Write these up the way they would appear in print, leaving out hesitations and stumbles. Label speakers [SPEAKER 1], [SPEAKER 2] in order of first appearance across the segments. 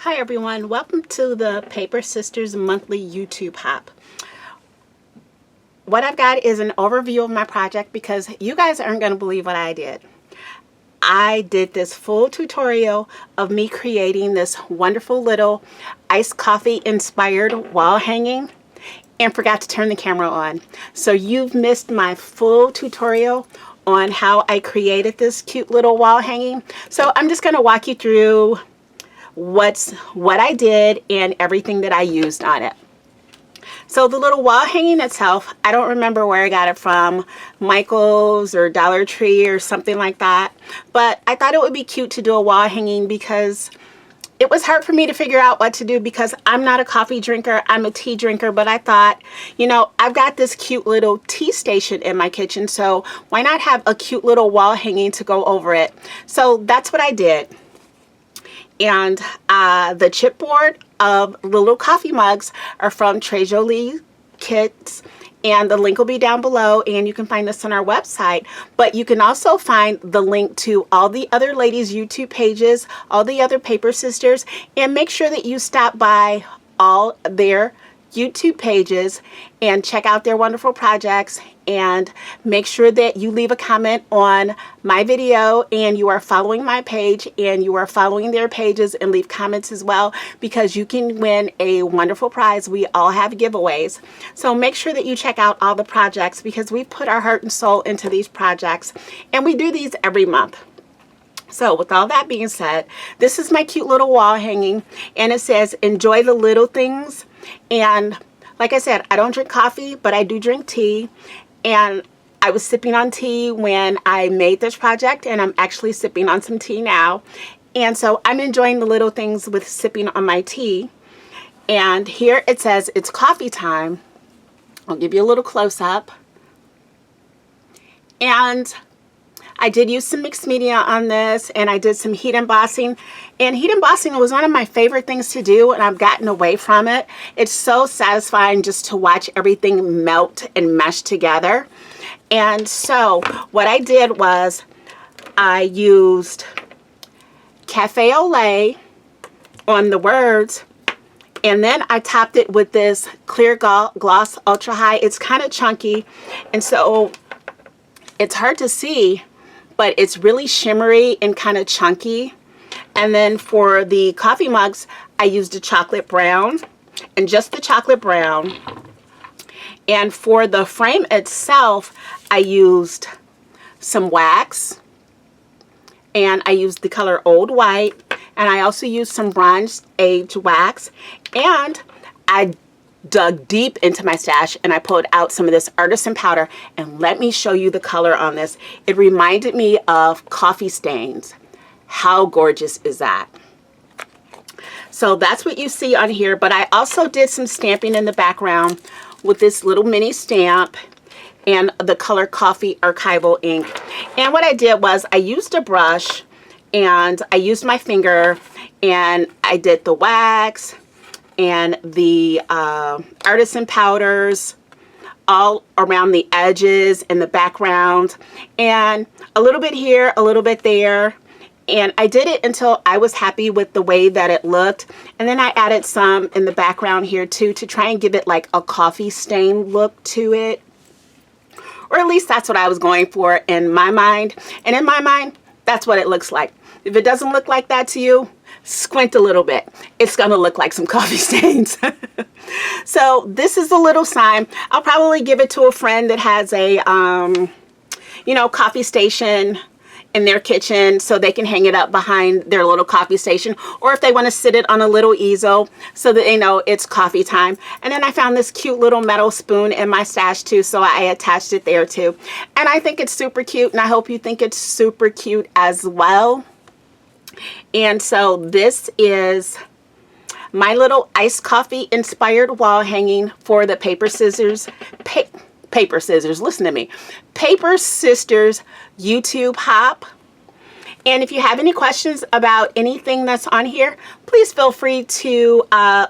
[SPEAKER 1] Hi everyone, welcome to the Paper Sisters monthly YouTube hop. What I've got is an overview of my project because you guys aren't going to believe what I did. I did this full tutorial of me creating this wonderful little iced coffee inspired wall hanging and forgot to turn the camera on. So you've missed my full tutorial on how I created this cute little wall hanging. So I'm just going to walk you through what I did and everything that I used on it. So the little wall hanging itself, I don't remember where I got it from, Michael's or Dollar Tree or something like that, but I thought it would be cute to do a wall hanging because it was hard for me to figure out what to do because I'm not a coffee drinker, I'm a tea drinker, but I thought, you know, I've got this cute little tea station in my kitchen, so why not have a cute little wall hanging to go over it? So that's what I did. And the chipboard of the little coffee mugs are from Jolie Kits, and the link will be down below, and you can find this on our website. But you can also find the link to all the other ladies' YouTube pages, all the other Paper Sisters, and make sure that you stop by all their YouTube pages and check out their wonderful projects, and make sure that you leave a comment on my video and you are following my page and you are following their pages, and leave comments as well, because you can win a wonderful prize. We all have giveaways, so make sure that you check out all the projects because we put our heart and soul into these projects, and we do these every month. So with all that being said, this is my cute little wall hanging, and it says enjoy the little things. And like I said, I don't drink coffee, but I do drink tea, and I was sipping on tea when I made this project, and I'm actually sipping on some tea now, and so I'm enjoying the little things with sipping on my tea. And here it says it's coffee time. I'll give you a little close-up, and I did use some mixed media on this, and I did some heat embossing. And heat embossing was one of my favorite things to do, and I've gotten away from it. It's so satisfying just to watch everything melt and mesh together. And so what I did was I used cafe au lait on the words, and then I topped it with this clear gloss ultra high. It's kind of chunky, and so it's hard to see, but it's really shimmery and kind of chunky. And then for the coffee mugs, I used a chocolate brown, and just the chocolate brown. And for the frame itself, I used some wax, and I used the color Old White, and I also used some bronze age wax, and I dug deep into my stash and I pulled out some of this artisan powder, and let me show you the color on this. It reminded me of coffee stains. How gorgeous is that? So that's what you see on here, but I also did some stamping in the background with this little mini stamp and the color Coffee Archival ink. And what I did was I used a brush and I used my finger, and I did the wax and the artisan powders all around the edges and the background, and a little bit here, a little bit there. And I did it until I was happy with the way that it looked. And then I added some in the background here too, to try and give it like a coffee stain look to it. Or at least that's what I was going for in my mind. And in my mind, that's what it looks like. If it doesn't look like that to you, squint a little bit. It's gonna look like some coffee stains. So this is a little sign. I'll probably give it to a friend that has a you know, coffee station in their kitchen, so they can hang it up behind their little coffee station, or if they want to sit it on a little easel so that they know it's coffee time. And then I found this cute little metal spoon in my stash too, so I attached it there too. And I think it's super cute, and I hope you think it's super cute as well. And so this is my little iced coffee inspired wall hanging for the Paper Sisters, listen to me, Paper Sisters YouTube hop. And if you have any questions about anything that's on here, please feel free to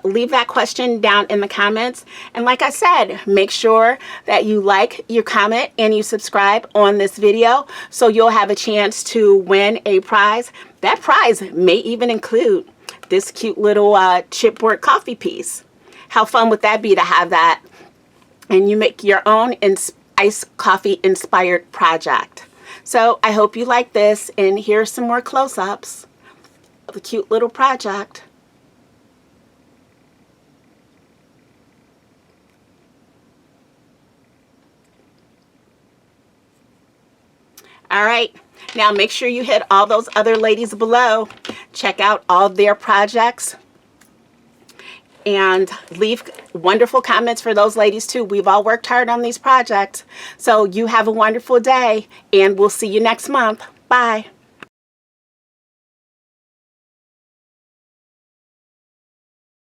[SPEAKER 1] leave that question down in the comments. And like I said, make sure that you like, your comment, and you subscribe on this video, so you'll have a chance to win a prize. That prize may even include this cute little chipboard coffee piece. How fun would that be to have that? And you make your own iced coffee inspired project. So I hope you like this, and here's some more close-ups of the cute little project. All right, now make sure you hit all those other ladies below. Check out all their projects and leave wonderful comments for those ladies too. We've all worked hard on these projects. So you have a wonderful day, and we'll see you next month. Bye.